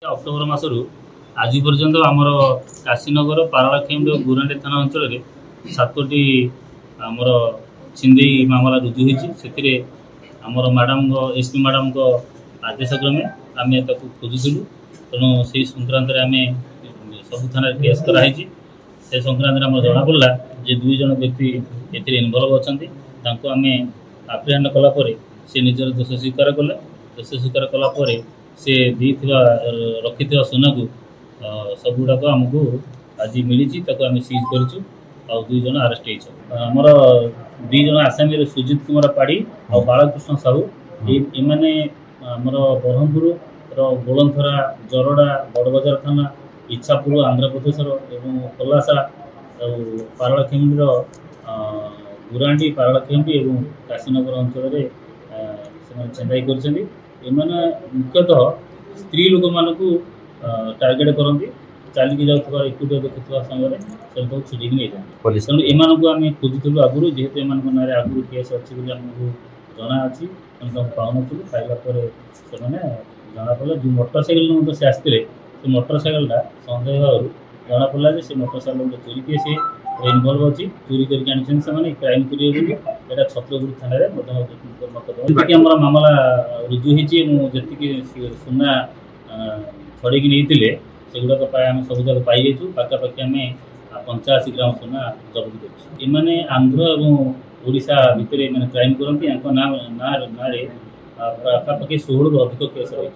October मासरू आज पर्यंत आमर काशीनगर पारलाखेमुंडी और गुरांडी थाना अंचल सातोटी आमर छिंदे मामला रुजु होती आमर मैडम एसपी मैडम को आदेश क्रमे आम खोजुलु तेणु से संक्रांत आम सब थाना केस कराई से संक्रांत आम जना पड़ा जे 2 जन व्यक्ति इनवल्व अच्छा आम आप्रिहेंड कलापर से निजर दोष स्वीकार कले दोष स्वीकार कलापर से रखि सोना को सब गुड़ाक आमको आज मिली आम सीज कर 2 जन आरेस्ट होमर 2 जन आसामी सुजित कुमार पाड़ी और बालकृष्ण साहू एमाने आमर ब्रह्मपुर गोलंथरा जरड़ा बड़बजार थाना इच्छापुर आंध्र प्रदेश एवं पलासा पारलाखेमुंडी गुरांडी पारलाखेमुंडी और काशीनगर अंचल छेदाई कर मुख्यतः स्त्री लोक मानक टार्गेट करती चलिकी जाऊा एकुटिया देखुवा समय से छुड़ी नहीं जाए तेणु एम आम खोजुलु आगुरी जेहेतु एम ना आगुरी केस अच्छी आमको जना अच्छी पाऊन पाइला से जना पड़ा जो मोटरसाइकेल से आसते से मोटरसाइकेलटा सन्देह जना पड़ा से मोटरसाइकेल चोरी किए सी इनवल्व अच्छी चोरी करके क्राइम कर छत्रपुर थाना आम मामला रुजु होती सुना छड़े नहीं सेगुड़ाक आम सब जगह पाई पाखापाखि आम 85 ग्राम सोना जब्त कर आंध्र और ओडिशा भितर क्राइम करती ना पाखापाखि 16 रु अधिक केस रही।